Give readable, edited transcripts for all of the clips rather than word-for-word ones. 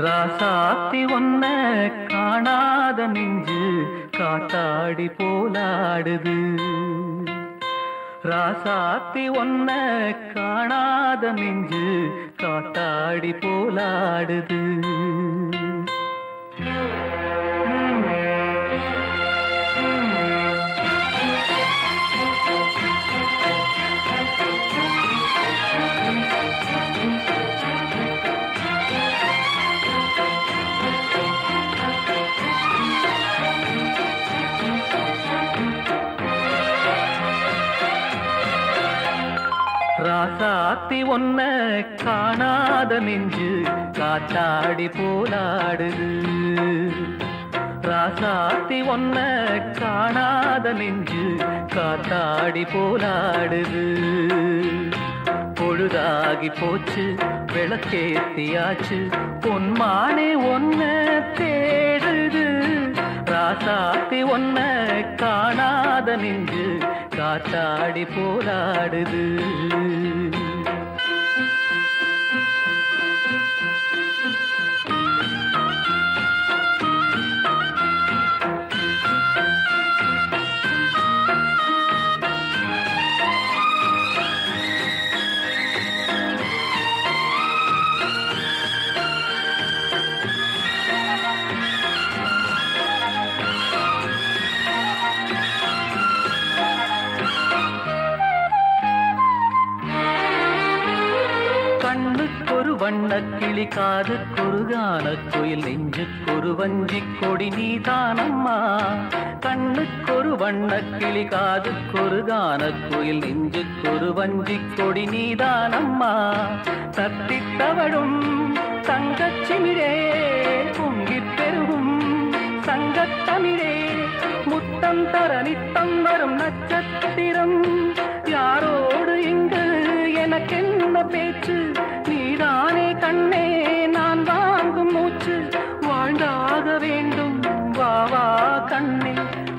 ராசாத்தி ஒன்ன காணாத நெஞ்சு காத்தாடி போலாடுது. ராசாத்தி ஒன்ன காணாத நெஞ்சு காத்தாடி போலாடுது. ராசாத்தி ஒன்ன காணாத நெஞ்சு காத்தாடி போலாடுது. ராசாத்தி ஒன்ன காணாத நெஞ்சு காத்தாடி போலாடுது. பொழுதாகி போச்சு விளக்கேத்தியாச்சு பொன்மானே ஒன்ன தேடுது. ராசாத்தி ஒன்ன காணாத நெஞ்சு காத்தாடி போராடுது. கண்ணுக்கொரு வண்ணக்கிளி காதுக்கொரு கானக்குயில் நெஞ்சுக்கொரு வஞ்சிக் கொடி நீதானம்மா. கண்ணுக்கொரு வண்ணக்கிளி காதுக்கொரு கானக்குயில் நெஞ்சுக்கொரு வஞ்சிக் கொடி நீதானம்மா. தத்தித்தவழும் தங்கச்சிமிழே பொங்கிப் பெருகும் சங்கத்தமிழே முத்தம் தர நித்தம் வரும் நட்சத்திரம். யாரோடு இங்கு எனக்கென்ன பேச்சு, நீதானே கண்ணே நான் வாங்கும் மூச்சு. வாழ்ந்தாக வேண்டும் வா வா கண்ணே.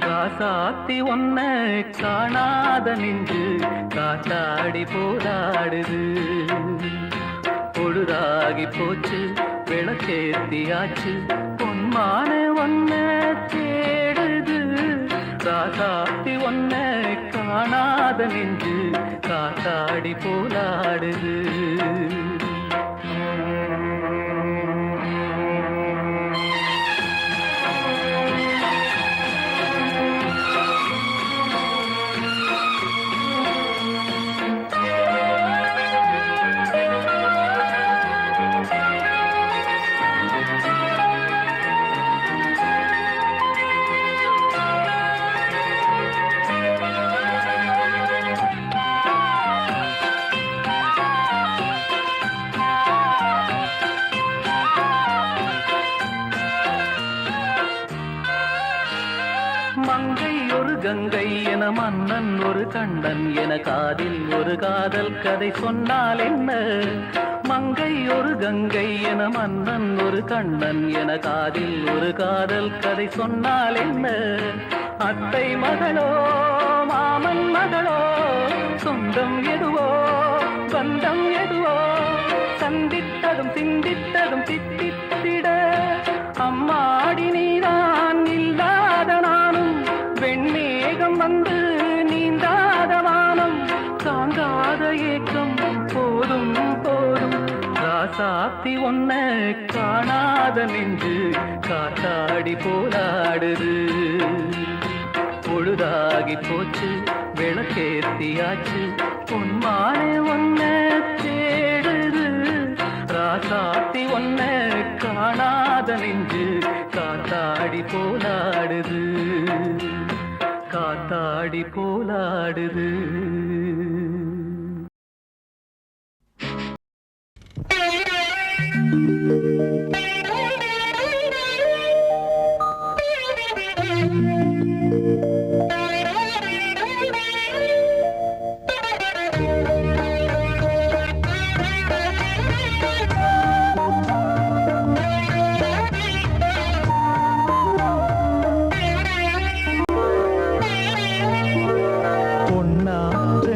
ராசாத்தி ஒன்ன காணாத நெஞ்சு காத்தாடி போராடுது. பொழுதாகி போச்சு விளக்கேத்தியாச்சு பொன்மான ஒன்ன தேடுது. ராசாத்தி ஒன்ன காணாத நெஞ்சு காத்தாடி போராடுது. மங்கை ஒரு கங்கை என மன்னன் ஒரு கண்ணன் என காதில் ஒரு காதல் கதை சொன்னால் என்ன. மங்கை ஒரு கங்கை என மன்னன் ஒரு கண்ணன் என காதில் ஒரு காதல் கதை சொன்னால் என்ன. அத்தை மகளோ மாமன் மகளோ சொந்தம் எதுவோ பந்தம் எதுவோ சந்தித்ததும் சிந்தித்ததும் தித்தித்திட அம்மாடி நீதான் இல்லாத நானும் வெண்மேகம் வந்து நீந்தாத வானம் தாங்காத ஏக்கம் போதும் போதும். ராசாத்தி ஒன்ன காணாத நெஞ்சு காத்தாடி போராடுது. பொழுதாகி போச்சு விளக்கேத்தியாச்சு பொன்மானே ஒன்ன தேடுது. ராசாத்தி ஒன்ன காணாத நெஞ்சு காத்தாடி போலாடுது. காத்தாடி போலாடுது. பொன்னார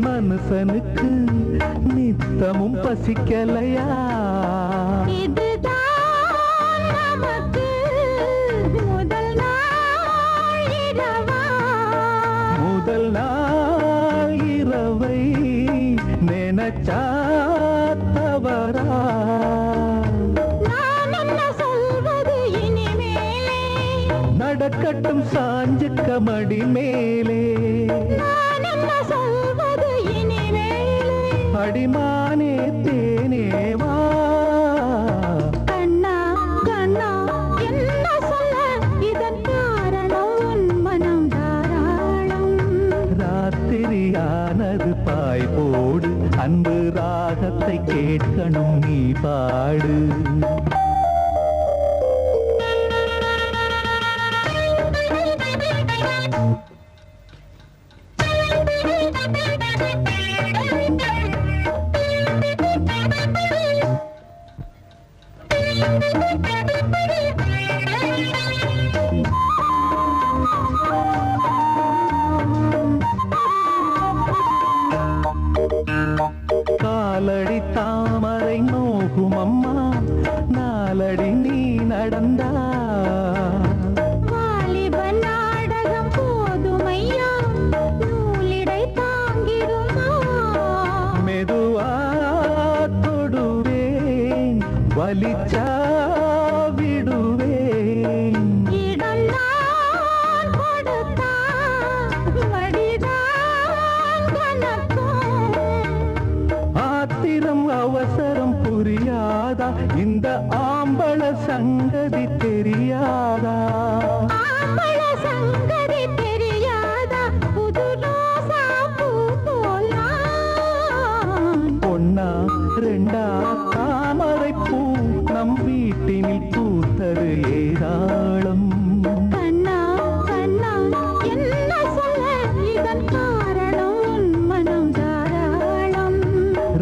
மனுஷனுக்கு நித்தமும் பசிக்கலையா? இதுதான் நமக்கு முதல் நாள் இரவா? முதல் நாள் இரவை நினைச்சா தவறா? நான் என்ன சொல்வது இனிமேலே? நடக்கட்டும் சாஞ்சு கமடி மேலே. நான் என்ன சொல்வது இனிமேலே? அடிமானே தேனேவா? கண்ணா கண்ணா என்ன சொல்ல? இதன் காரணம் உன் மனம் தாராளம். ராத்திரியானது பாய் போடு, அன்பு ராகத்தை கேட்கணும் நீ பாடு. காலடி தாமரை நோகும் அம்மா, நாலடி நீ நடந்தா. வாலிப நாடகம் போதுமையா, நூலிடை தாங்கிடுமா? மெதுவா தொடுவேன், வலிச்சா விடுவேன். இடம் நான் கொடுத்தா வடிதான் கனக்கும். ஆத்திரம் அவசரம் புரியாதா? இந்த ஆம்பள சங்கதி தெரியாதா? ஆம்பள சங்கதி தெரியாதா? புது ரோசா பூ போலாம். ஒன்னா ரெண்டா தாமரை பூ நம் வீட்டினில் பூத்தது ஏராளம். கண்ணா கண்ணா என்ன சொல்ல? இதன் காரணம் உன் மனம் தாராளம்.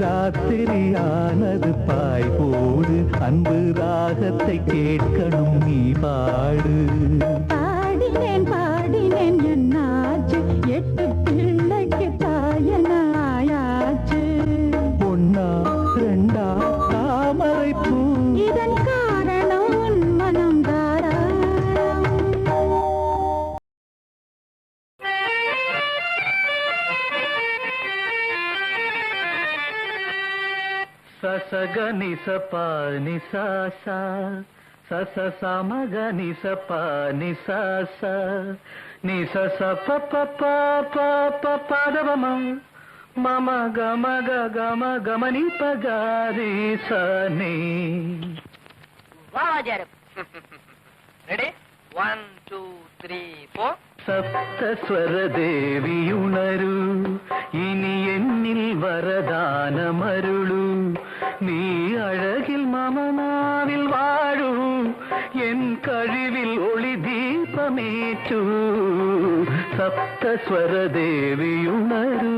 ராத்திரியானது பாய் போடு, அன்பு ராகத்தை கேட்கணும் நீ பாடு. பாடினேன் பாடினேன் என்னாச்சு? 8 பிள்ளைக்கு தாயனாயாச்சு. ஒன்னா ரெண்டா தாமரை பூ. இதன் காரணம் உன் மனம் தாராளம். சசக நிசப நிசாசா, சச சமக நிசப நிசாச, நிசச பப்ப பதவம மம கம கம கமனி பகாரி சனி. ரெடி 1 2 3 4. സപ്തസ്വര ദേവിയുണരു, ഇനി എന്നിൽ വരദാനമരുളു. നീ അഴകിൽ മമനാവിൽ വാഴൂ, എൻ കഴിവിൽ ഒളി ദീപമേറ്റു. സപ്തസ്വര ദേവിയുണരു.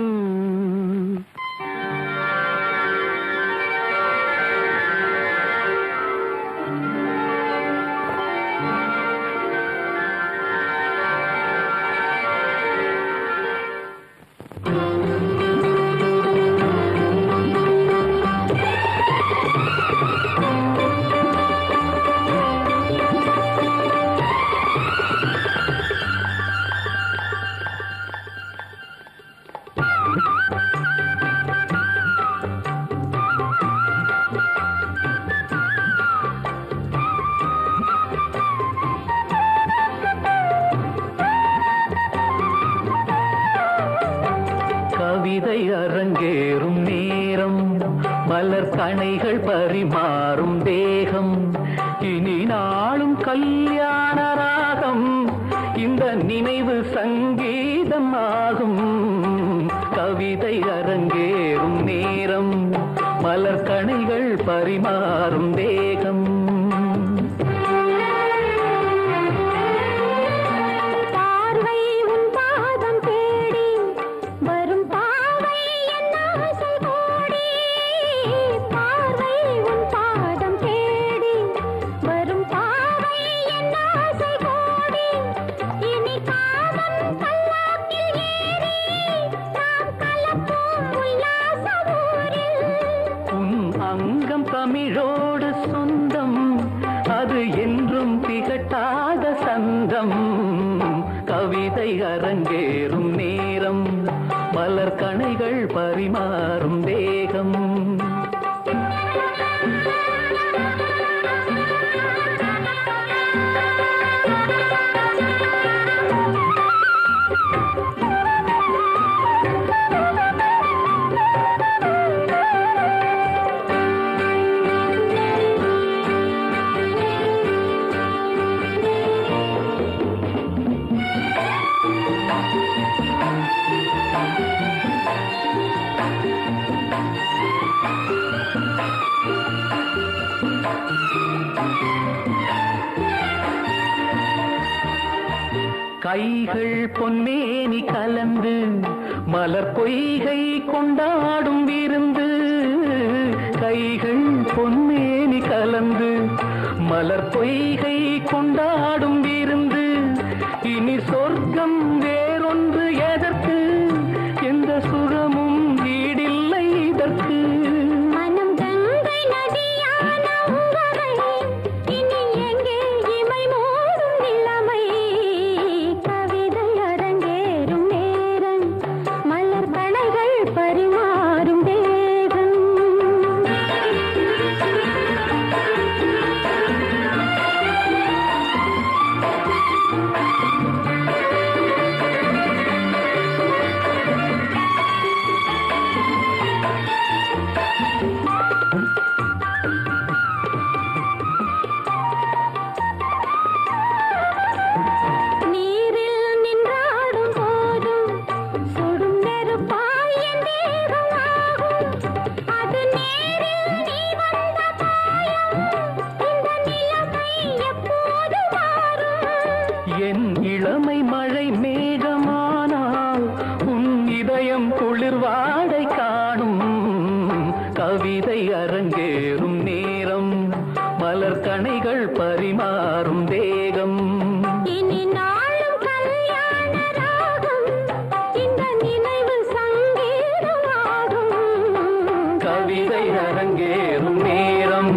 கவிதை அரங்கேறும் நேரம், மலர் கணைகள் பரிமாறும் தேகம். இனி நாளும் கல்யாண ராகம், இந்த இந்த நினைவு சங்கீதம் ஆகும். கவிதை அரங்கேறும் நேரம், மலர் கணைகள் பரிமாறும் தேகம். அங்கம் தமிழோடு சொந்தம், அது என்றும் திகட்டாத சந்தம். கவிதை அரங்கேறும் நேரம், மலர் கணைகள் பரிமாறும் தேகம். கைகள் பொன்னேனி கலந்து மலர் பொய்கை கொண்டாடும் விருந்து. கைகள் பொன்னேனி கலந்து மலர் பொய்கை கொண்டாடும் விருந்து. இனி சொர்க்கம் வேறொன்று எதற்கு, எந்த சுரமும் ஈடில்லை இதற்கு. என் இளமை மழை மேகமானால் உன் இதயம் குளிர்வாடை காணும். கவிதை அரங்கேறும் நேரம், மலர் கணைகள் பரிமாறும் தேகம். இனி நாளும் கல்யாண ராகம், இந்த நினைவு சங்கீதமாகும். கவிதை அரங்கேறும் நேரம்,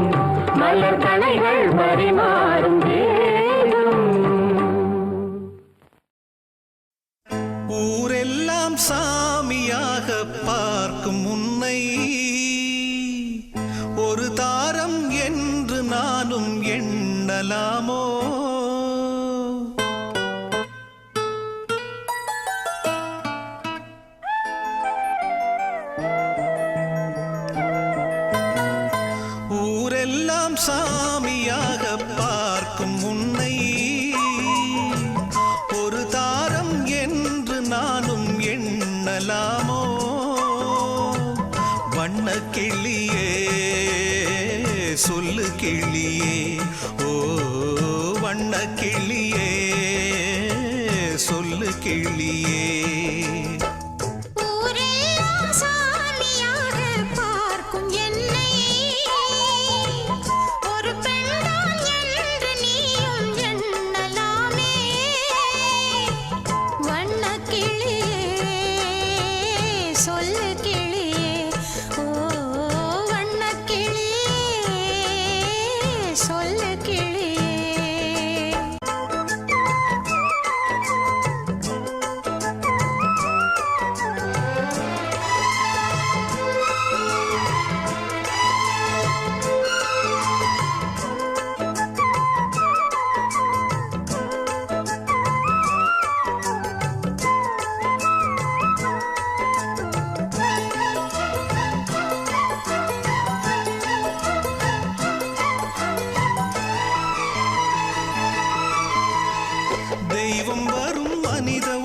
மலர் கணைகள் பரிமாறும் தேகம். ஊரெல்லாம் சாமியாக பார்க்கும் உன்னை ஒரு தாரம் என்று நானும் எண்ணலாமோ? ஊரெல்லாம் சாமியாக பார்க்கும் உன்னை ஒரு தாரம் என்று நானும் எண்ணலாமோ? வண்ண கிளியே சொல்லு கிளியே, ஓ வண்ண கிளியே சொல்லு கிளியே.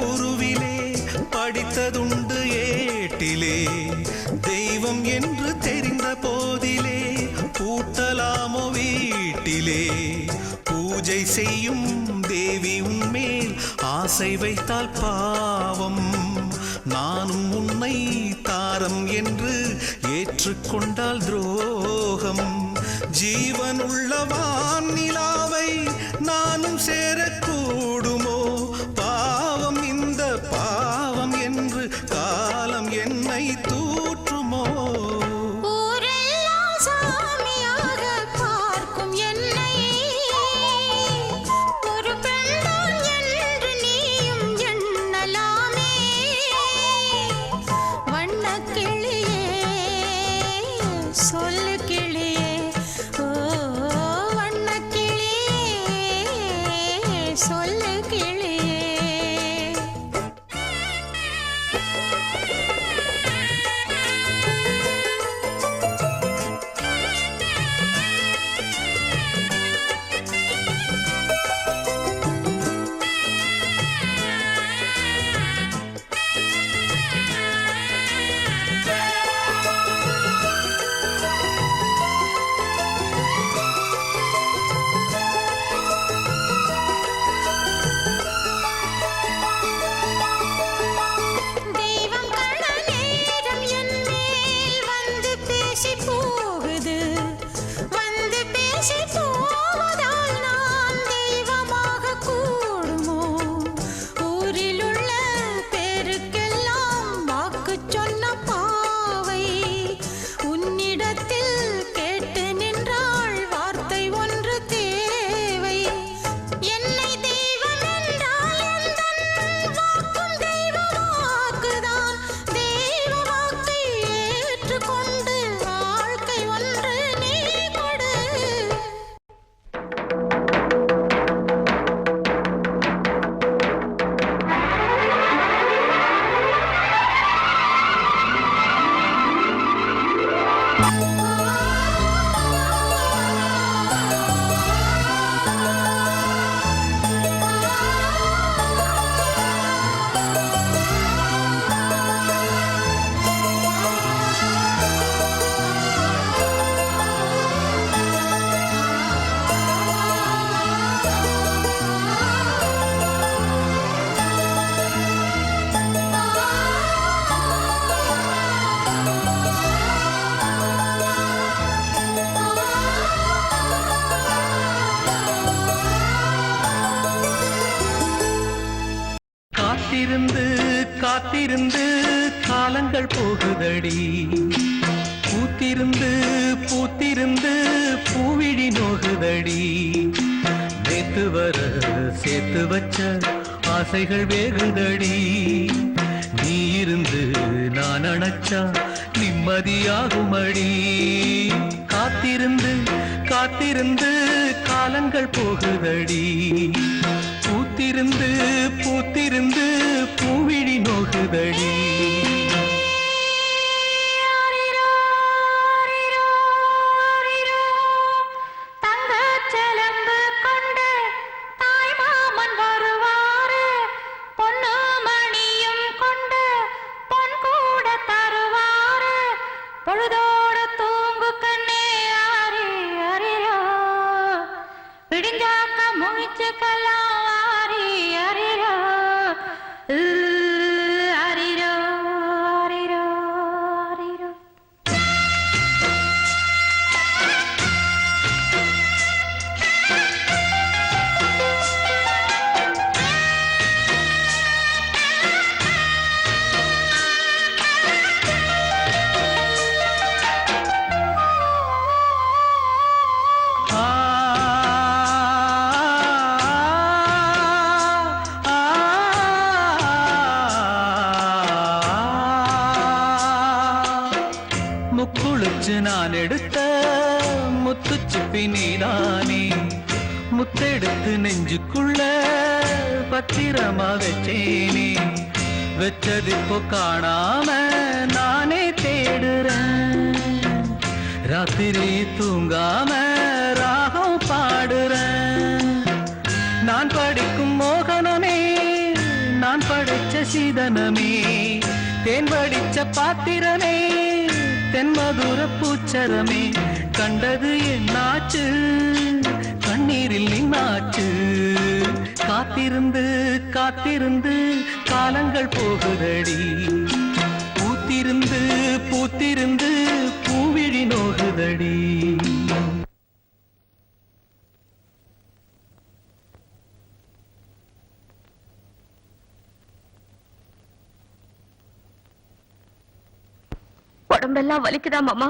உருவிலே படித்ததுண்டு ஏட்டிலே தெய்வம் என்று தெரிந்த போதிலே பூட்டலாமோ வீட்டிலே பூஜை செய்யும் தேவி உன்மேல் ஆசை வைத்தால் பாவம் நானும் உன்னை தாரம் என்று ஏற்றுக்கொண்டால் துரோகம் ஜீவனுள்ள வானிலாவை நானும் சேரக்கூடுமோ பாவம் இந்த பாவம் என்று காலம் என்னை தூற்றுமோ ஊரெல்லாம் சாமியாக பார்க்கும் என்னை ஒரு பெண்தான் என்று நீயும் எண்ணலாமே வண்ணக் கிளியே சொல்லு கிளியே ஓ வண்ணக் கிளியே சொல்லு கிளியே தெய்வம் கண நேரம் என் மேல் வந்து பேசி போகுது வந்து பேசி போவதால் நான் தெய்வமாக கூடுமோ ஊரில் உள்ள பேருக்கெல்லாம் வாக்கு சொன்ன பாவை உன்னிடத்தில் கேட்டு நின்றாள் வார்த்தை ஒன்று தேவை என்னை தெய்வம் என்றால் எந்தன் வாக்கும் தெய்வ வாக்குதான் தெய்வ வாக்கை ஏற்றுக்கொண்டு வாழ்க்கை ஒன்று நீ கொடு காத்திருந்து காத்திருந்து காலங்கள் போகுதடி பூத்திருந்து பூத்திருந்து பூவிழி நோகுதடி நேத்து வர சேர்த்து வச்ச ஆசைகள் வேகுதடி நீ இருந்து நான் அணைச்சா நிம்மதியாகுமடி காத்திருந்து காத்திருந்து காலங்கள் போகுதடி பூத்திருந்து பூத்திருந்து பூவிழி நோகுதடி தங்கச் சிலம்பு கொண்டு தாய் மாமன் வருவாரு பொன்னு மணியும் கொண்டு பொன் கூட தருவாரு பொழுதோட தூங்கு கண்ணே ஆரி அரிரோ விடிஞ்சாக்க முழிச்சுக்கலாம் ஆரி அரிரோ அரிரோ அரிரோ அரிரோ ஆ முக்குளிச்சு நான் எடுத்த முத்துச்சிப்பி நீதானே முத்தெடுத்து நெஞ்சுக்குள்ள பத்திரமா வச்சேனே வச்சது இப்போ காணாம நானே தேடுறேன் ராத்திரி தூங்காம ராகம் பாடுறேன் நான் படிக்கும் மோகனமே நான் படை சீதனமே தேன் வடிச்ச பாத்திரமே தென்மதுர பூச்சரமே கண்டது என்னாச்சு கண்ணீரில் நின்னாச்சு காத்திருந்து காத்திருந்து காலங்கள் போகுதடி பூத்திருந்து பூத்திருந்து பூவிழி நோகுதடி உடம்பெல்லாம் வலிக்குதா மாமா?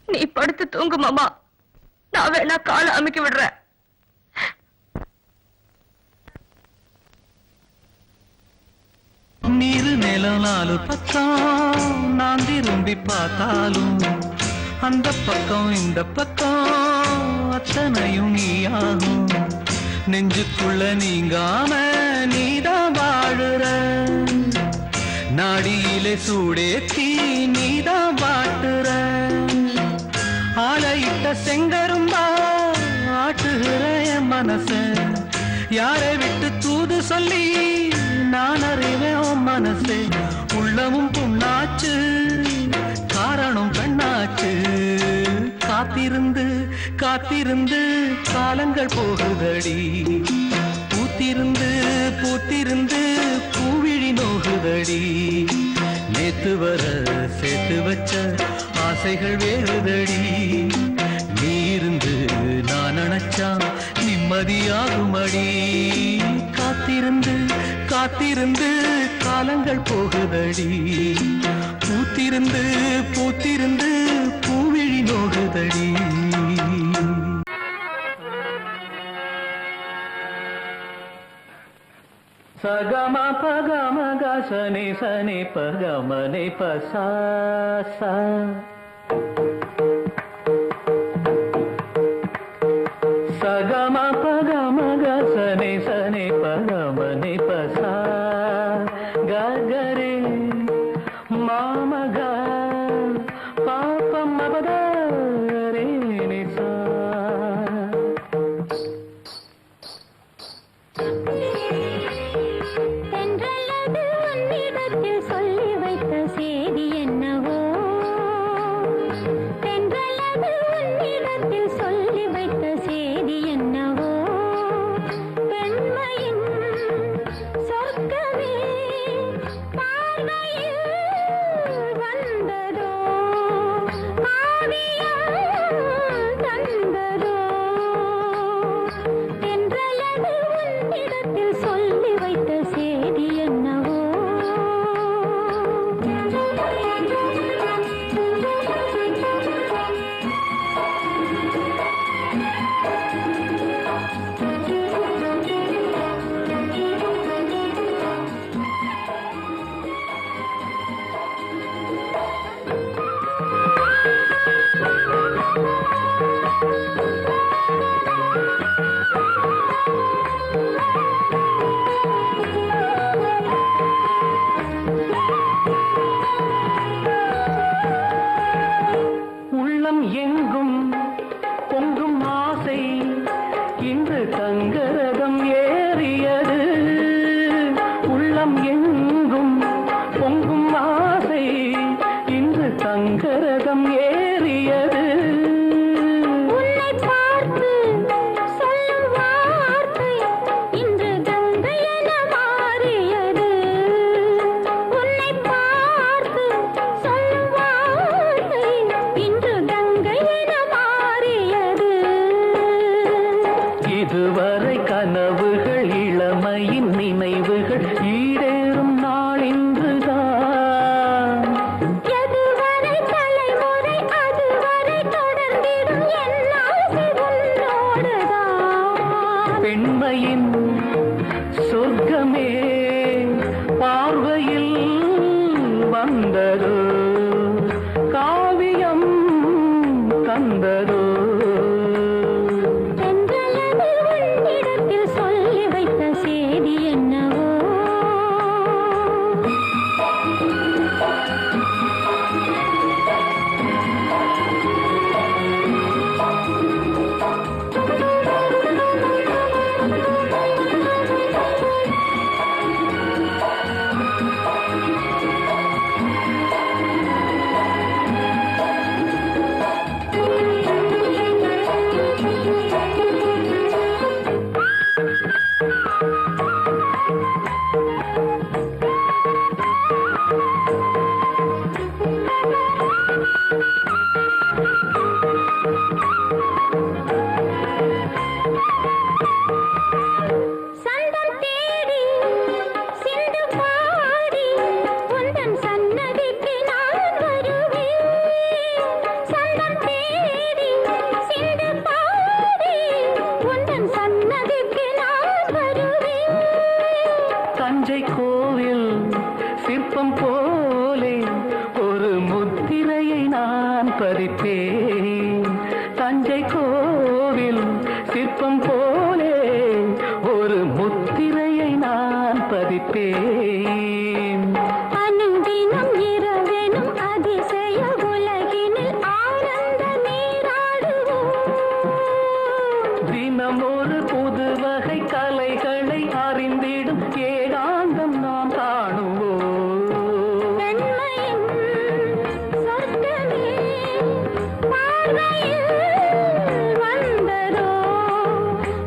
நீ படுத்து தூங்கு மாமா, நான் வேணா காலை அமைக்க விடுறேன். நீரு நிலம் நாலு பக்கம் நான் திரும்பி பார்த்தாலும் அந்த பக்கம் இந்த பக்கம் அத்தனையும் நீயாகும் நெஞ்சுக்குள்ள நீங்காம நீதான் வாழுற நாடியிலே சூடேத்தி நீதான் வாட்டுற ஆளையிட்ட செங்கரும்பா ஆட்டுகிற என் மனச யாரை விட்டு தூது சொல்லி நான் அறிவேன் உன் மனசே உள்ளமும் புண்ணாச்சு காரணம் பெண்ணாச்சு காத்திருந்து காத்திருந்து காலங்கள் போகுதடி பூத்திருந்து பூத்திருந்து பூவிழி நோகுதடி நேத்து வர சேர்த்து வச்ச ஆசைகள் வேறுதடி நீ இருந்து நான் நினைச்சா நிம்மதியாகுமடி காத்திருந்து காத்திருந்து காலங்கள் போகுதடி பூத்திருந்து பூத்திருந்து பூவிழி நோகுதடி சகம பகம கசனி சனி பகமனை பசா சகம பகம கசனி சனி பகமனை பசா ககரே மாமக பாப்பம் மபதரே நிசா எங்கும் பொங்கும் ஆசை இன்று தங்கரதம் ஏறியது உள்ளம் எங்கும் பொங்கும் ஆசை இன்று தங்கரதம் ஏறியது உன்னை பார்த்து சொல்லும் வார்த்தை இன்று கங்கை என மாறியது உன்னை பார்த்து சொல்லும் வார்த்தை இன்று கங்கை என மாறியது இதுவரை கனவுகள் இளமையின் நினைவுகள் ஈடேறும் நாள் இன்றுதான் எதுவரை தலைமுறை அதுவரை தொடர்ந்திடும் என் ஆசை உன்னோடுதான் பெண்மையின் சொர்க்கமே பார்வையில் வந்ததோ காவியம் தந்ததோ தென்றலது உன்னிடத்தில் சொல்லி வைத்த செய்தி என்னவோ பதிப்பேன். தஞ்சை கோவில் சிற்பம் போலே ஒரு முத்திரையை நான் பதிப்பேன். அனுதினம் இரவெனும் அதிசய உலகினில் ஆனந்த நீராடுவோம். தினம் ஒரு புது வகை கலைகளை அறிந்திடும் ஏகாந்தம் நாம் காணுவோம். பெண்மையின் சொர்க்கமே பார்வையில் வந்ததோ,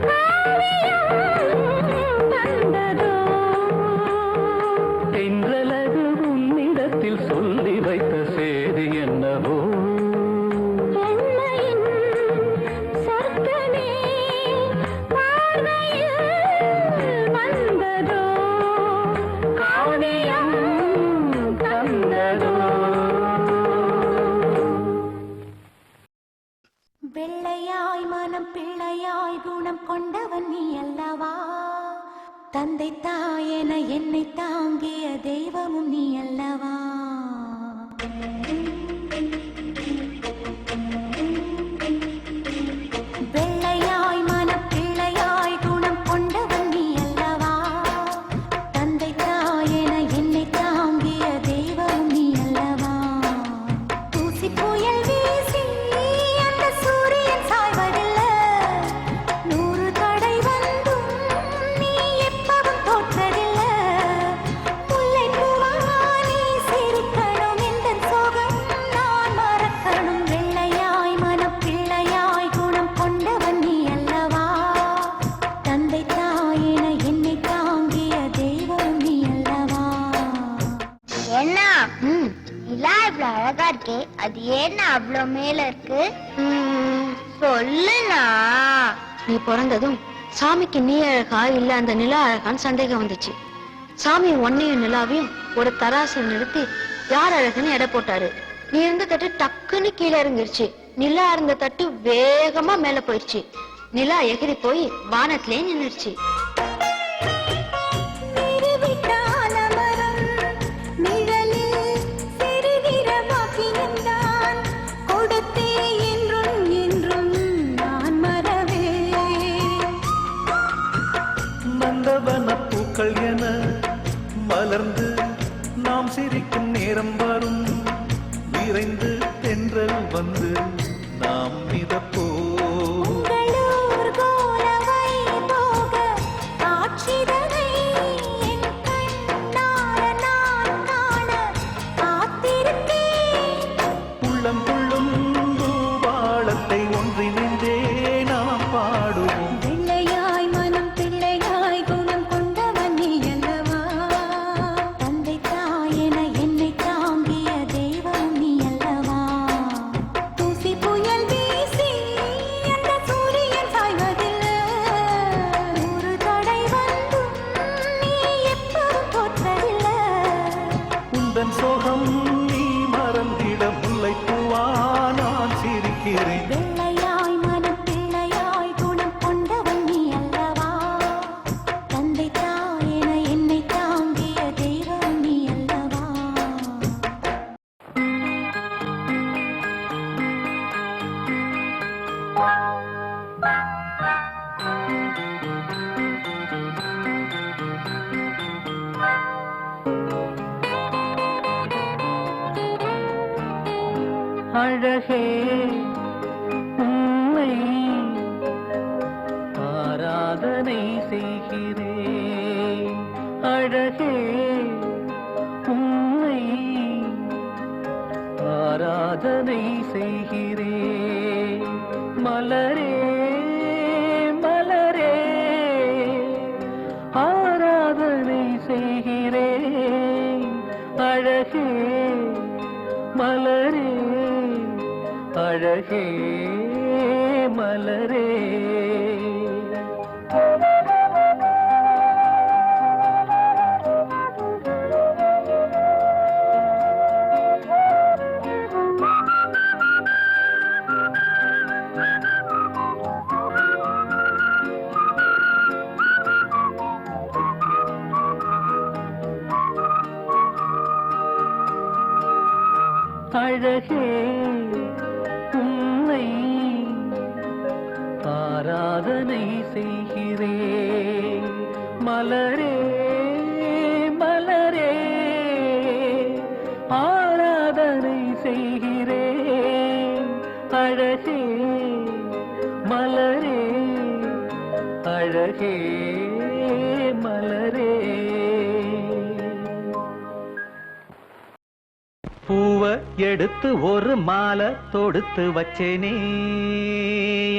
காவியம் தந்ததோ. தென்றலது உன்னிடத்தில் சொல்லி வைத்த செய்தி என்னவோ. பெண்மையின் சொர்க்கமே பார்வையில் வந்ததோ, காவியம் தந்ததோ. வெள்ளையாய் மனம் பிள்ளையாய் குணம் கொண்டவன் நீ அல்லவா? தந்தை தாயென என்னை தாங்கிய தெய்வமும் நீ அல்லவா? வெள்ளையாய் மனம் பிள்ளையாய் குணம் கொண்டவன் நீ அல்லவா? தந்தை தாயென என்னை தாங்கிய தெய்வமும் நீ அல்லவா? தூசி புயல் வீசி அந்த சூரியன் சாய்வதில்லை. 100 தடை வந்தும் நீ எப்பவும் தோற்றதில்லை. முல்லைப்பூவா நீ சிரிக்கணும், எந்தன் சோகம் நான் மறக்கணும். வெள்ளையாய் மனம் பிள்ளையாய் குணம் கொண்டவன் நீ அல்லவா? தந்தை தாயென என்னை தாங்கிய தெய்வம் நீ அல்லவா? என்ன நிலா இவ்வளவு அழகா இருக்கே, அது ஏன்னா அவ்வளவு மேல இருக்கு? சொல்லுண்ணா. நீ பிறந்ததும் சாமிக்கு நீ அழகா இல்ல அந்த நிலா அழகான்னு சந்தேகம் வந்துச்சு. சாமி ஒன்னையும் நிலாவையும் ஒரு தராசில் நிறுத்தி யார் அழகுன்னு எடை போட்டாரு. நீ இருந்த தட்டு டக்குன்னு கீழே இறங்கிருச்சு. நிலா இருந்த தட்டு வேகமா மேல போயிடுச்சு. நிலா எகிரி போய் வானத்திலே நின்னுடுச்சு. நிறுவிட்டான மரம் நிழலில் சிறுகிற பாக்கியம்தான் கொடுத்தே என்றும் என்றும் நான் மறவேன். நந்தவன பூக்கள் என மலர்ந்து நாம் சிரிக்கும் நேரம் வரும். விரைந்து தென்றல் வந்து நாம் மிதப்போம். உங்களூர் கோலவை போக காட்சிதனை என் கண்ணார நான் காண காத்திருக்கேன். உள்ளம் துள்ளும் பூபாளத்தை ஒன்றிணைந்தே நாம் பாடுவோம். வெள்ளையாய் மனம் பிள்ளையாய் குணம் கொண்டவன் நீ அல்லவா? தந்தை தாயென என்னை தாங்கிய தெய்வம் நீ அல்லவா? தூசி புயல் வீசி அந்த சூரியன் சாய்வதில்லை. 100 தடை வந்தும் நீ எப்பவும் தோற்றதில்லை. உந்தன் சோகம் நீ மறந்திட முல்லைப்பூவா நான் சிரிக்கிறேன். வெள்ளையாய் மனம் பிள்ளையாய் குணம் கொண்டவன் நீ அல்லவா? தந்தை தாயென என்னை தாங்கிய தெய்வம் நீ அல்லவா? அழகே உன்னை ஆராதனை செய்கிறேன். அழகே உன்னை ஆராதனை செய்கிறேன். மலரே மலரே ஆராதனை செய்கிறேன். அழகே மலரே அழகே மலரே. அழகே உன்னை ஆராதனை செய்கிறேன் மலரே மலரே ஆராதனை செய்கிறேன் அழகே மலரே அழகே மலரே. பூவை எடுத்து ஒரு மாலை தொடுத்து வச்சேனே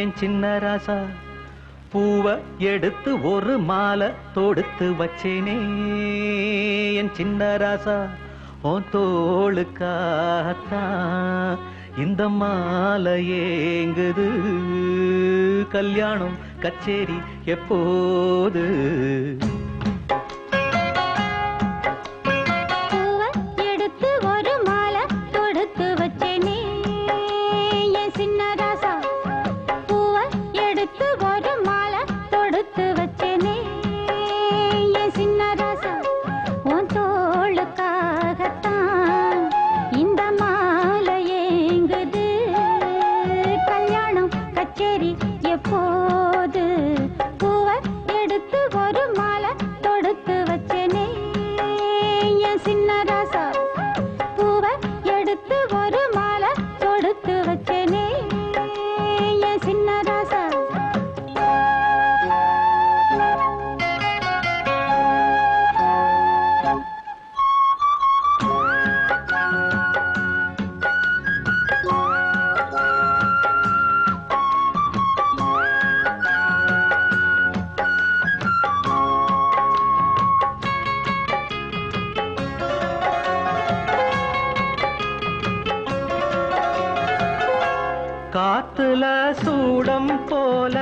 என் சின்ன ராசா. பூவை எடுத்து ஒரு மாலை தொடுத்து வச்சேனே என் சின்ன ராசா. உன் தோளுக்காத்தான் இந்த மாலை ஏங்குது. கல்யாணம் கச்சேரி எப்போது? காத்துல சூடம் போல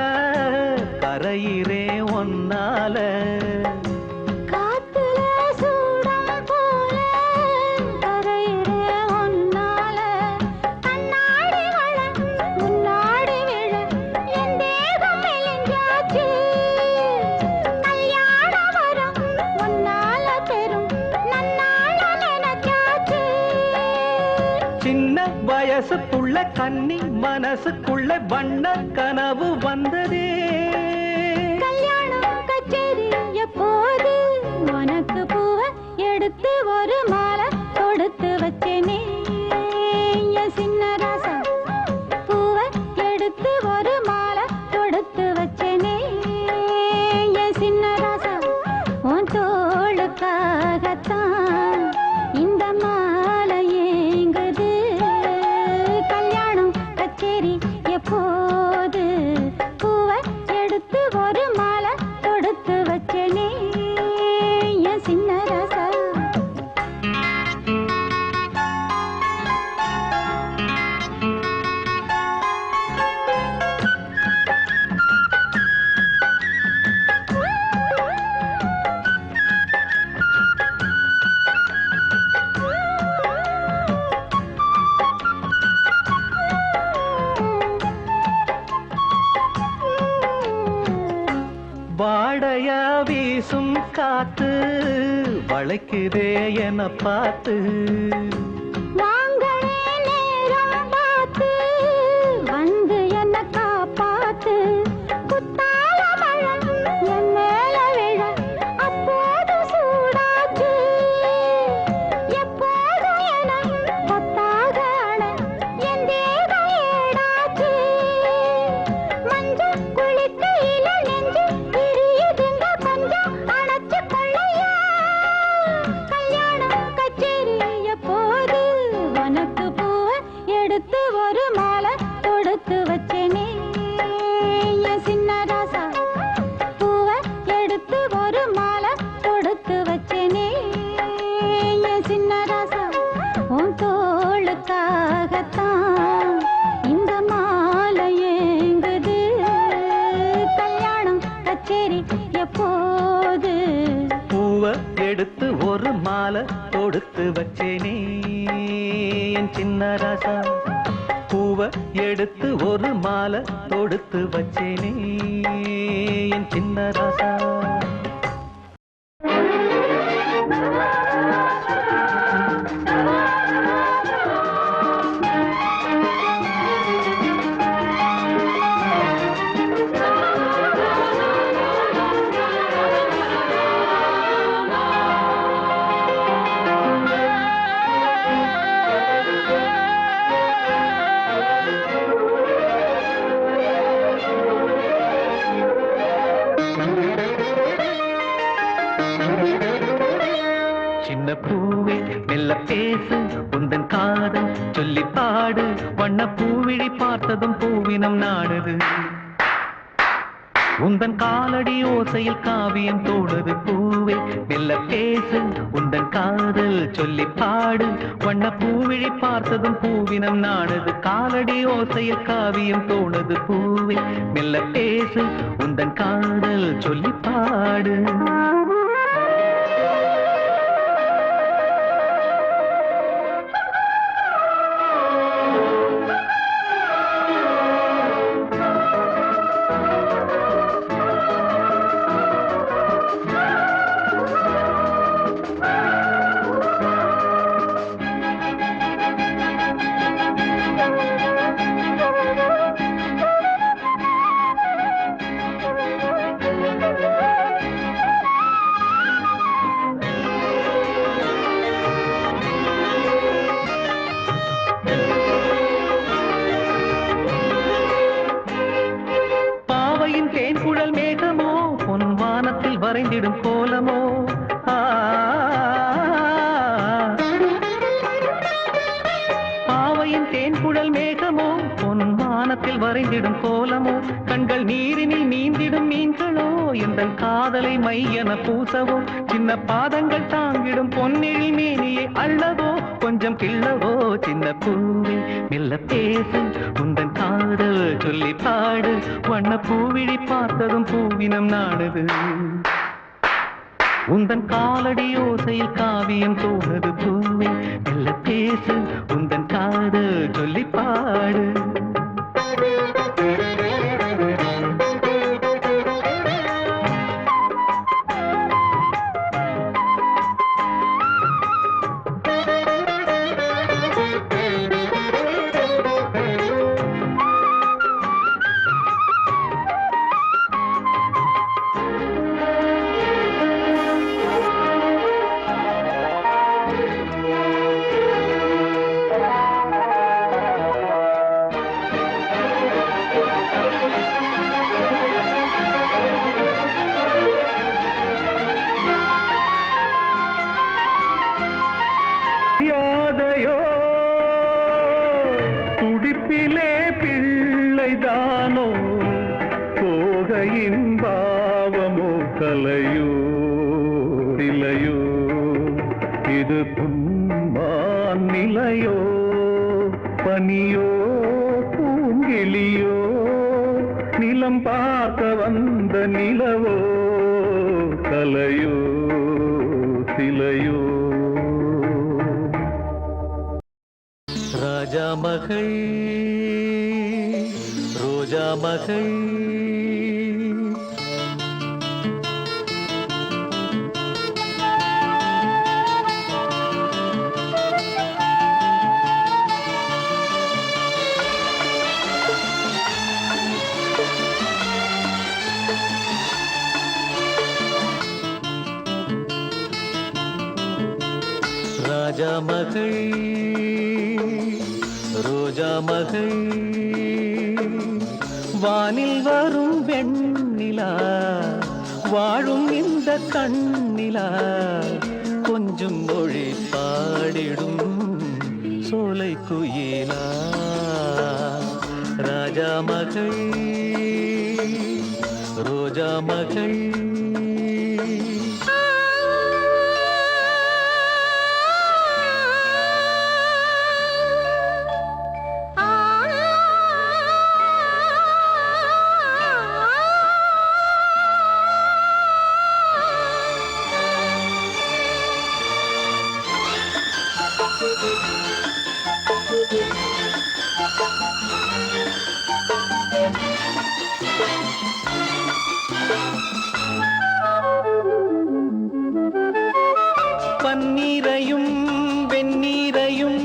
கரையிறே ஒன்னால. காத்துல சூடம் போல கரையிறே ஒன்னால. கண்ணாடி வள முன்னாடி விழ என் தேகம் மெலிஞ்சாச்சு. கல்யாண வரம் ஒன்னால பெரும் நன்னால நினைச்சாச்சு. சின்ன வயசுக்குள்ள கன்னி மனசுக்குள்ள வண்ண கனவு வந்ததே. கல்யாணம் கச்சேரி எப்போது? உனக்கு பூவை எடுத்து ஒரு மாலை கொடுத்து வச்சேனே என் சின்ன ராசா. பூவை எடுத்து ஒரு மாலை கொடுத்து வச்சேனே என் சின்ன ராசா. உன் தோளுக்காகத்தான் இந்த மாலை ஏங்குது. கல்யாணம் கச்சேரி எப்போது? பூவை எடுத்து ஒரு மாலை கொடுத்து வச்சேனே என் சின்ன ராசா. வாடைய வீசும் காத்து வளைக்குதே என பார்த்து. வாங்களே நேரம் பார்த்து வந்து என்ன காப்பாத்து. குத்தால மழை என் மேல விழ அப்போது சூடாச்சு. எப்போதும் என கொத்தாக அண என் தேகம் ஏடாச்சு. மஞ்சள் குளிக்கையில நெஞ்சு பிரியுதுங்க கொஞ்சம் அணைச்சு கொள்ளையா. கல்யாணம் கச்சேரி எப்போது? உனக்கு பூவை எடுத்து ஒரு மாலை கொடுத்து வச்சேனே என் சின்ன ராசா. பூவை எடுத்து ஒரு மாலை கொடுத்து வச்சேனே என் சின்ன ராசா. உன் தோளுக்காகத்தான் இந்த மாலை ஏங்குது. கல்யாணம் கச்சேரி எப்போது? பூவை எடுத்து ஒரு மாலை தொடுத்து வச்சேனே என் சின்ன ராசா. பூவை எடுத்து ஒரு மாலை தொடுத்து வச்சேனே என் சின்ன ராசா. சின்ன பூவே மெல்ல பேசு உந்தன் காதல் சொல்லி பாடு வண்ண பூவிழி பார்த்ததும் பூவினம் நாடுது உந்தன் காலடி ஓசையில் காவியம் தோடுது பூவே மெல்ல பேசு உந்தன் காதல் சொல்லி பாடு வண்ண பூவிழி பார்த்ததும் பூவினம் நாடுது காலடி ஓசையில் காவியம் தோடுது பூவே மெல்ல பேசு உந்தன் காதல் சொல்லி பாடு தேன்குழல் மேகமோ பொன் வானத்தில் வரைந்திடும் கோலமோ பாவையின் தேன்குழல் மேகமோ பொன் வானத்தில் வரைந்திடும் கோலமோ கண்கள் நீரினில் நீந்திடும் மீன்களோ எந்தன் காதலை மையென பூசவோ சின்ன பாதங்கள் தாங்கிடும் பொன்னிழி மேனியை அள்ளவோ கொஞ்சம் கிள்ளவோ சின்ன பூவே மெல்ல பேசு உந்தன் காதல் சொல்லி பாடு வண்ண பூவிழி பார்த்ததும் பூவினம் நாடுது உந்தன் காலடி ஓசையில் காவியம் தோணுது பூவே மெல்ல பேசு உந்தன் காதல் சொல்லி பாடு யாதையோ துடிப்பிலே பிள்ளைதானோ போகையின் பாவமோ கலையோ இலையோ இது புன்மான் நிலையோ பனியோ பூங்கிளியோ நிலம் பார்க்க வந்த நிலவோ கலையோ சிலையோ ராஜா மகள் ரோஜா மகள் ராஜா மகள் ரோஜா மகள் வானில் வரும் வெண்ணிலா வாழும் இந்த கண்ணிலா கொஞ்சம் மொழி பாடிடும் சோலை குயிலா ராஜா மகள் ரோஜா மகள் பன்னீரையும் வெந்நீரையும்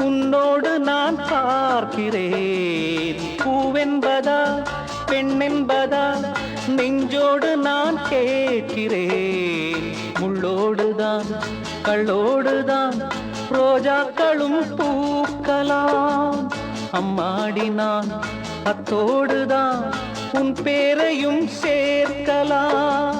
உன்னோடு நான் பார்க்கிறேன் பூவென்பதா பெண்ணென்பதா நெஞ்சோடு நான் கேட்கிறேன் முள்ளோடுதான் கள்ளோடுதான் ரோஜாக்களும் பூக்கலாம் அம்மாடி நான் அத்தோடுதான் உன் பேரையும் சேர்க்கலாம்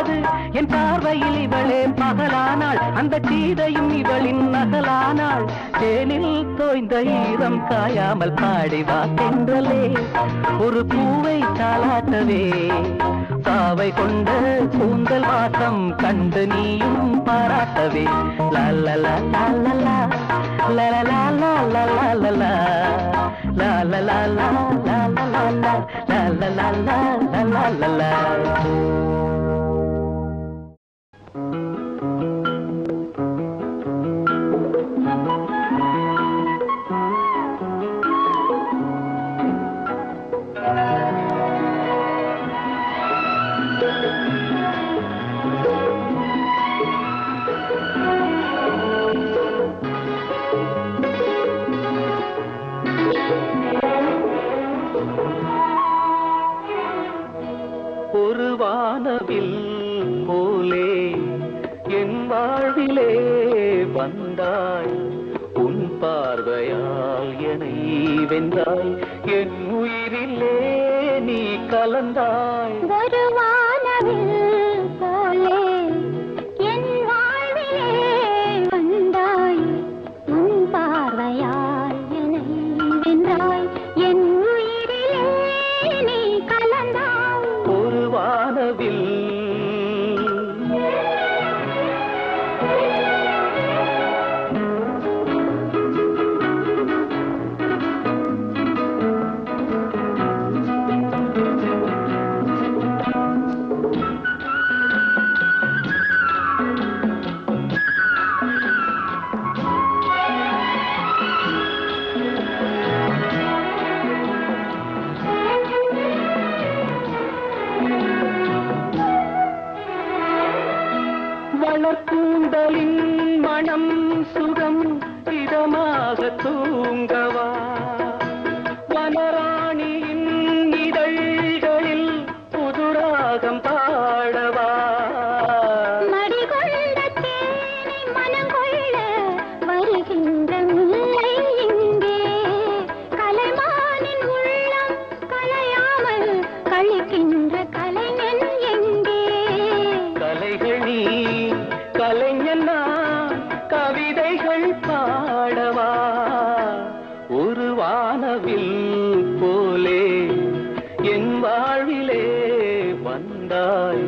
உள்ளது என் பார்வையில் இவளே பகலானாள் அந்த சீதையும் இவளின் நகலானாள் தேனில் தோய்ந்த ஈரம் காயாமல் பாடிவா தென்றலே ஒரு பூவை தாளாட்டவே சாவை கொண்ட கூந்தல் வாசம் கண்டு நீயும் பாராட்டவே லல்லலா லல்லலா லல்லலா லல்லலா லல்லலா லல்லலா ஒரு வானவில் போலே என் வாழ்விலே வந்தாய் உன் பார்வையால் என்னை வென்றாய் என் உயிரிலே நீ கலந்தாய் ஒரு வானவில் போலே என் வாழ்விலே வந்தாய் உன் பார்வையால் என்னை வென்றாய் என் உயிரிலே நீ கலந்தாய் ஒரு வானவில் வளர்க்கூந்தலின் மனம் சுகம் இதமாக தூங்கவா வனராணியின் இதழ்களில் புதுராகம் பாடவா மடிகொண்ட தேனை மனங்கொள்ள வருகின்ற முல்லை இங்கே கலைமானின் உள்ளம் கலையாமல் கழிக்கின்ற கலைஞன் எங்கே கலைகள் நீ கலைஞன் நான் கவிதைகள் பாடவா ஒரு வானவில் போலே என் வாழ்விலே வந்தாய்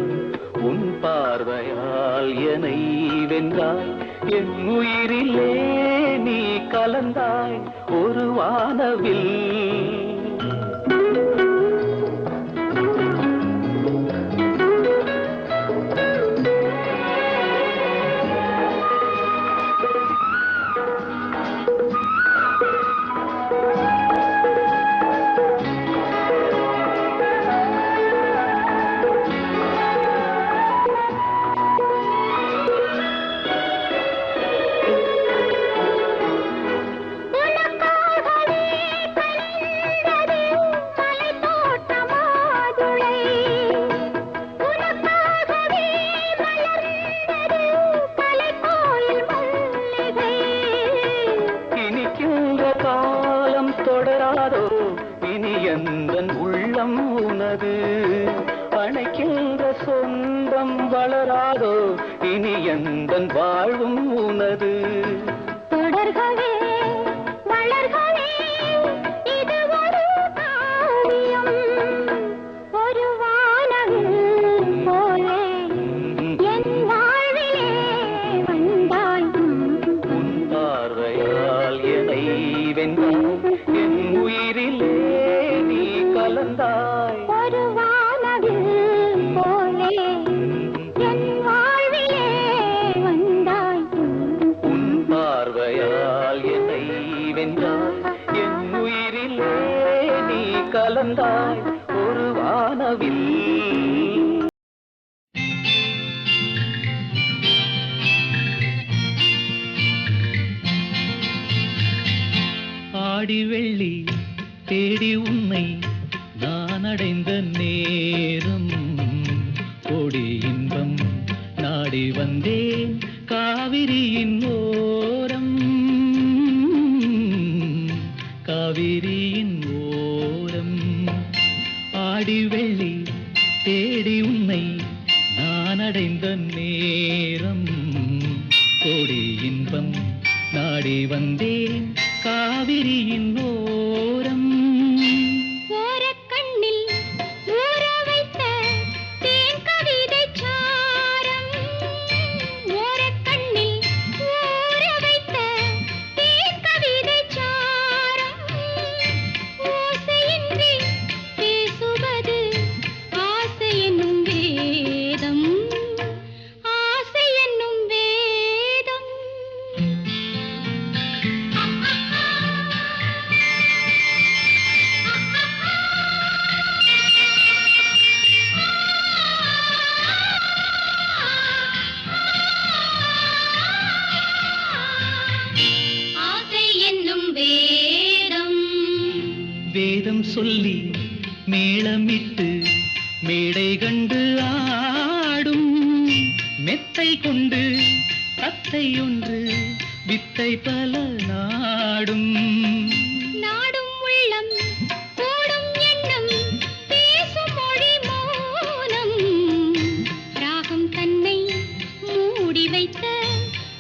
உன் பார்வையால் என்னை வென்றாய் என் உயிரிலே நீ கலந்தாய் ஒரு வானவில் தொடராதோ இனி எந்தன் உள்ளம் உனது அணைக்கின்ற சொந்தம் வளராதோ இனி எந்தன் வாழ்வும் உனது தொடர்கவே வளர்கவே இது ஒரு காவியம் ஒரு வானவில் போலே என் வாழ்விலே வந்தாய் உன் பார்வையால் என்னை வென்றாய் என் உயிரிலே நீ கலந்தாய் ஒரு வானவில் போலே என் வாழ்விலே வந்தாய் உன் பார்வையால் என்னை வென்றாய் என் உயிரிலே நீ கலந்தாய் ஒரு வானவில் ஆடி வெள்ளி தேடி உன்னை நான் அடைந்த நேரம் கோடி இன்பம் நாடி வந்தேன் காவிரியின் ஓரம் காவிரியின் ஓரம் ஆடி வெள்ளி தேடி உன்னை நான் அடைந்த நேரம் கோடி இன்பம் நாடி வந்தேன் காவிரியின் ஓரம். ஓரக்கண்ணில் ஊற வைத்த தேன் கவிதை சாரம். ஓரக்கண்ணில் ஊற வைத்த தேன் கவிதை சாரம். ஓசையின்றி பேசுவது ஆசை என்னும் வேதம். ஆசை என்னும் வேதம். ஆசை என்னும் வேதம். வேதம் சொல்லி மேளமிட்டு மேடை கண்டு ஆடும் மெத்தை கொண்டு தத்தை ஒன்று வித்தை பல நாடும். நாடும் உள்ளம் கூடும் எண்ணம் பேசும் மொழி மௌனம். ராகம் தன்னை மூடி வைத்த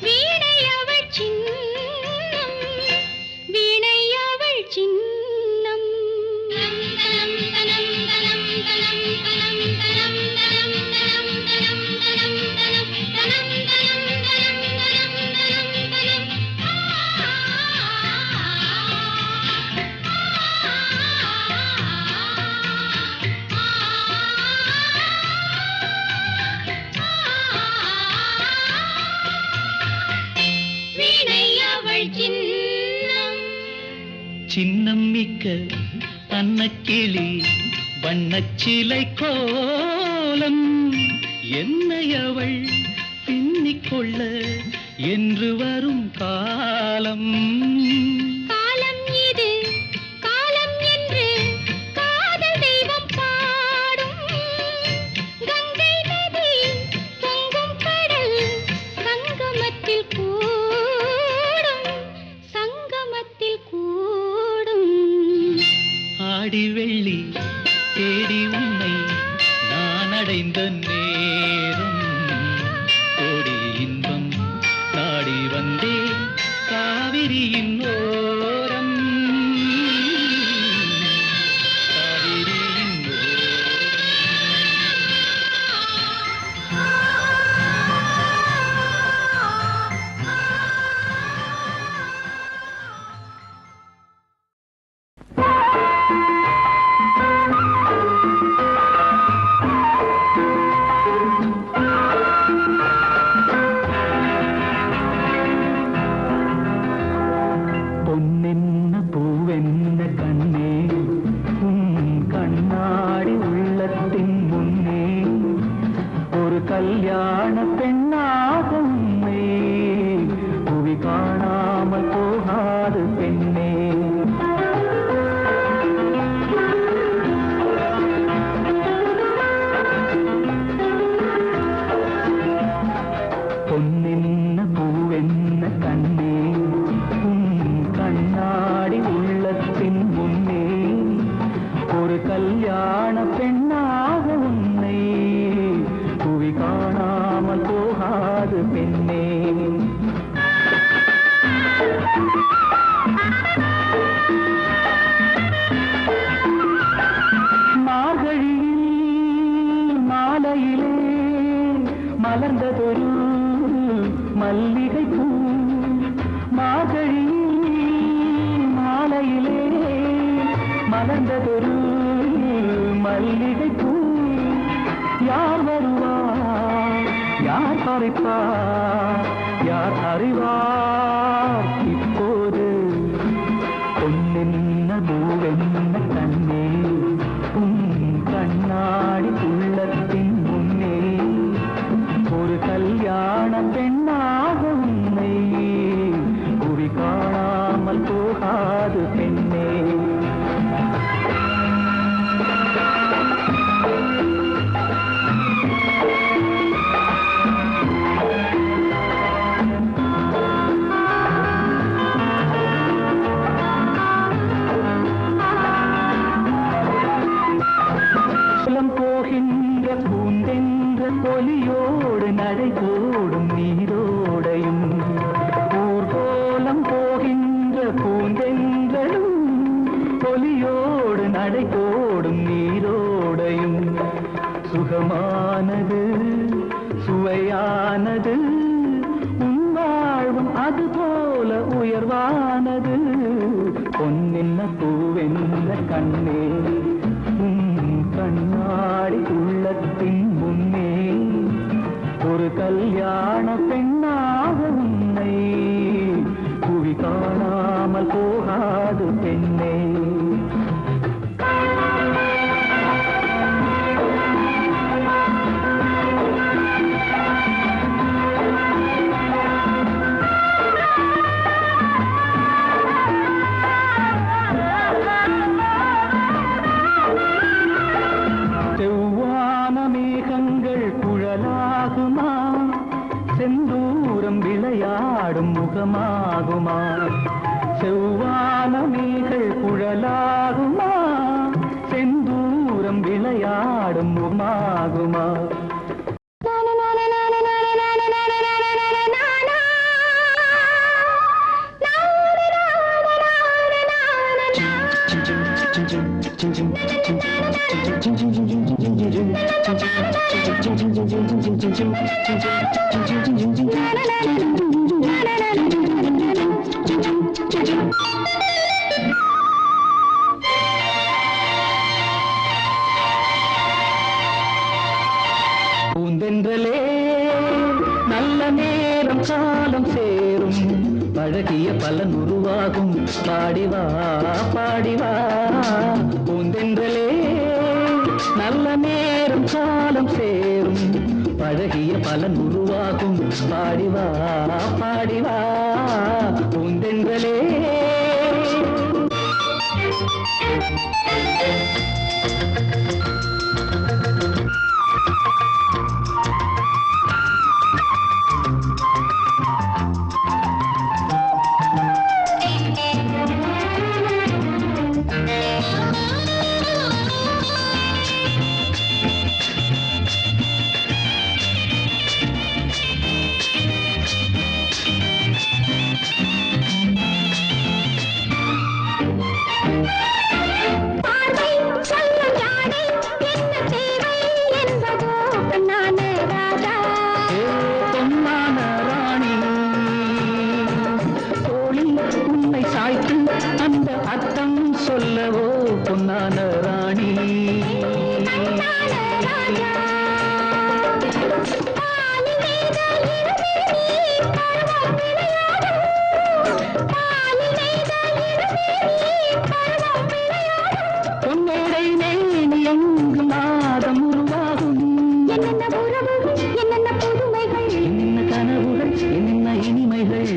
வீணை அவள் சின்னம். வீணை அவள் சின்னம். தனம் தனம் தனம் தனம் தனம் தனம் தனம் தனம் தனம் தனம் தனம் தனம் தனம் தனம் தனம் தனம் தனம். வீணை அவள் சின்னம். சின்னம் மிக்க அன்னக்கிளி வண்ணச்சிலை கோலம் என்னை அவள் பின்னிக்கொள்ள என்று வரும் காலம். காலம் இது காலம் என்று காதல் தெய்வம் பாடும். கங்கை நதி பொங்கும் கடல் சங்கமத்தில் கூடும். சங்கமத்தில் கூடும். ஆடி வெள்ளி தேடி உன்னை நான் அடைந்த நேரம் கோடி இன்பம் நாடி வந்தேன் காவிரியின் ஓரம். காவிரியின் ஓரம். பொன்னென்ன பூவென்ன கண்ணே கண்ணாடி உள்ளத்தின் முன்னே ஒரு கல்யாண பெண்ணாக உன்னை புவி காணாமல் போகாது பெண்ணே. பொன்னென்ன பூவென்ன கண்ணே கண்ணாடி உள்ளத்தின் முன்னே ஒரு கல்யாண பெண்ணாக உன்னை புவி காணாமல் போகாது பெண்ணே. மார்கழியில் மாலையிலே மலர்ந்ததொரு மல்லிகை பூ. மார்கழியில் மாலையிலே மலர்ந்ததொரு மல்லிகை பூ. யார் வருவார் யார் பறிப்பார் யார் அறிவார் இப்போது. பொன்னென்ன பூவென்ன கண்ணே கண்ணாடி உள்ளத்தின் முன்னே ஒரு கல்யாண பெண்ணாக உன்னை புவி காணாமல் போகாது பெண்ணே. உருவானது பொன்னென்ன பூவென்ன கண்ணே கண்ணாடி உள்ளத்தின் முன்னே ஒரு கல்யாண பெண்ணாக உன்னை புவி காணாமல் போகாது பெண்ணே. செந்தூரம் விளையாடும் முகமாகுமா செவ்வான மீகள் குழலாகுமா செந்தூரம் விளையாடும் முகமாகுமா பூந்தென்றலே நல்ல நேரம் காலம் சேரும் பழகிய பலன் உருவாகும் பாடிவா பாடிவா பூந்தென்றலே நல்ல நேரம் காலம் சேரும் பழகிய பலன் உருவாகும் பாடிவா பாடிவா பூந்தென்றலே. அந்த அர்த்தம் சொல்லவோ பொன்னான ராணி பொன்னேடை நேனி எங்கு மாதம் உருவாகும் என்னென்ன புதுமைகள் என்ன கனவுகள் என்ன இனிமைகள்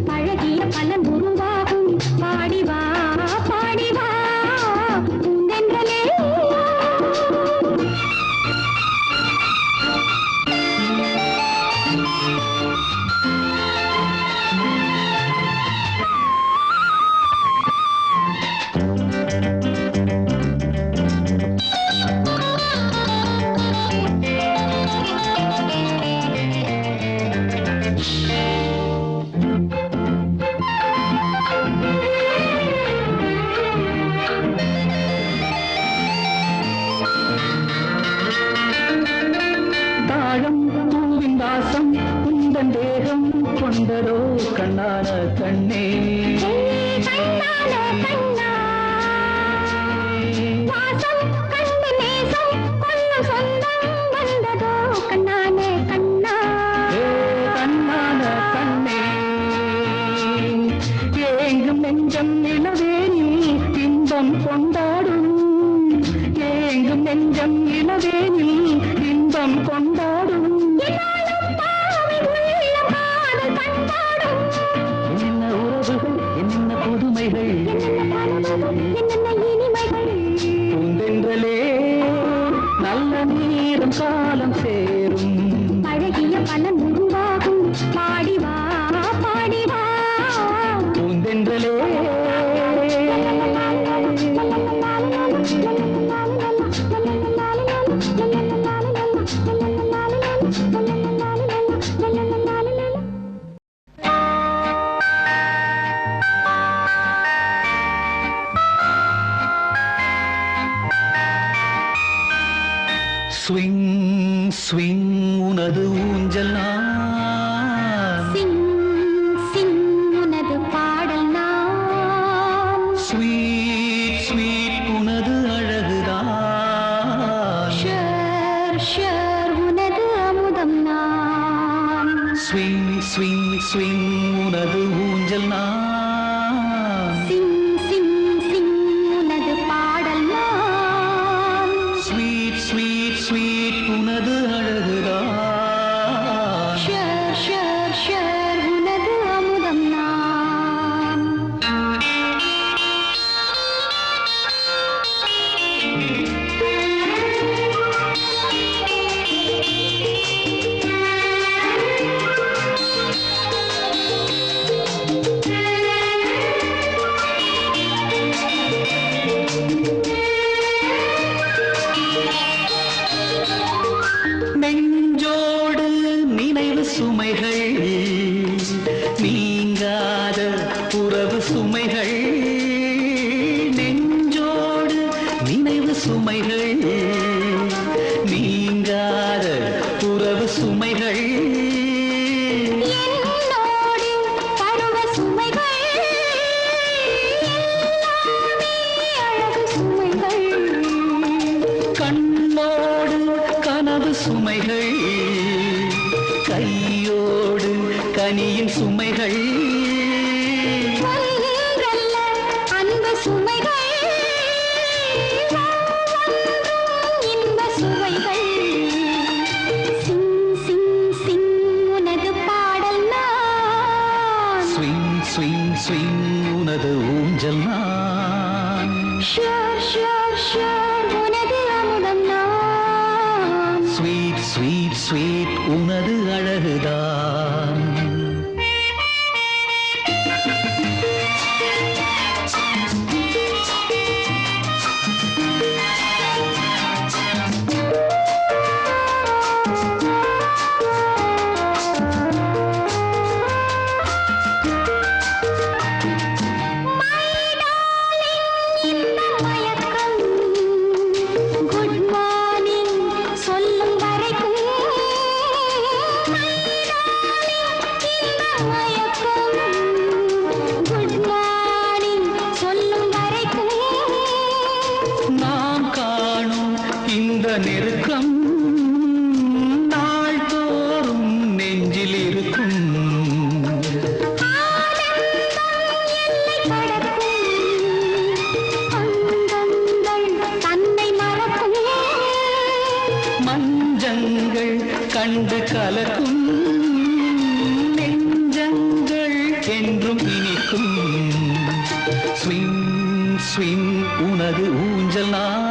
பழகிய பலன் உருவாகும் பாடிவா பாடிவா பூந்தென்றலே. பூவின் வாசம் குந்தன் தேகம் கொண்டதோ கண்ணான கண்ணே வாசம் கண்டு நேசம் கொள்ளும் சொந்தம் வந்ததோ கண்ணானே கண்ணா கண்ணான கண்ணே ஏங்கும் நெஞ்சம் இளவேனில் இன்பம் கொண்டாடும் ஏங்கும் நெஞ்சம் இளவேனில் இன்பம் கொண்டாடும் என்ன உறவுகள் என்ன புதுமைகள் என்னென்ன இனிமைகள் பூந்தென்றலே நல்ல நேரம் காலம் சேரும் பழகிய பலன் உருவாகும் பாடிவா பாடிவா பூந்தென்றலே. ஸ்விங் ஸ்விங் உனது உனது ஊஞ்சல் நான். சிங் சிங் உனது பாடல் நான். ஸ்வீட் ஸ்வீட் உனது அழகுதான். ஷர் ஷர் உனது அமுதம் நான். ஸ்விங் ஸ்விங் ஸ்விங் உனது ஊஞ்சல் நான். சிங் சிங் சிங் உனது பாடல் நான். ஸ்வீட் ஸ்வீட் ஸ்வீட் உனது அழகுதான். ஷர் ஷர் ஷர் உனது அமுதம் நான். நெஞ்சோடு நினைவு சுமைகள் நீங்காத உறவு சுமைகள். நெஞ்சோடு நினைவு சுமைகள் நீங்காத உறவு சுமைகள். என்னோடு பருவ சுமைகள் எல்லாமே அழகு சுமைகள். கண்ணோடு கனவு சுமைகள் கையோடு கனியின் சுமைகள். ஒன்றல்ல அன்பு சுமைகள் ஒவ்வொன்றும் இன்ப சுவைகள். சிங் சிங் சிங் உனது பாடல் நான். ஸ்விங் ஸ்விங் ஸ்விங் உனது ஊஞ்சல் நான். ஷர் ஷர் ஷர் உனது அமுதம் நான். ஸ்வீட் ஸ்வீட் ஸ்வீட் உனது அழகுதான். இந்த மயக்கம் குட் மார்னிங் சொல்லும் வரைக்கும். இந்த மயக்கம் குட் மார்னிங் சொல்லும் வரைக்கும். நாம் காணும் இந்த நெருக்கம் நாள்தோறும் நெஞ்சில் இருக்கும். தன்னை மறக்கும் மஞ்சங்கள் கண்டு கலக்கும். நெஞ்சங்கள் என்றும் இனிக்கும். ஸ்விங் ஸ்விங் உனது ஊஞ்சல் நான்.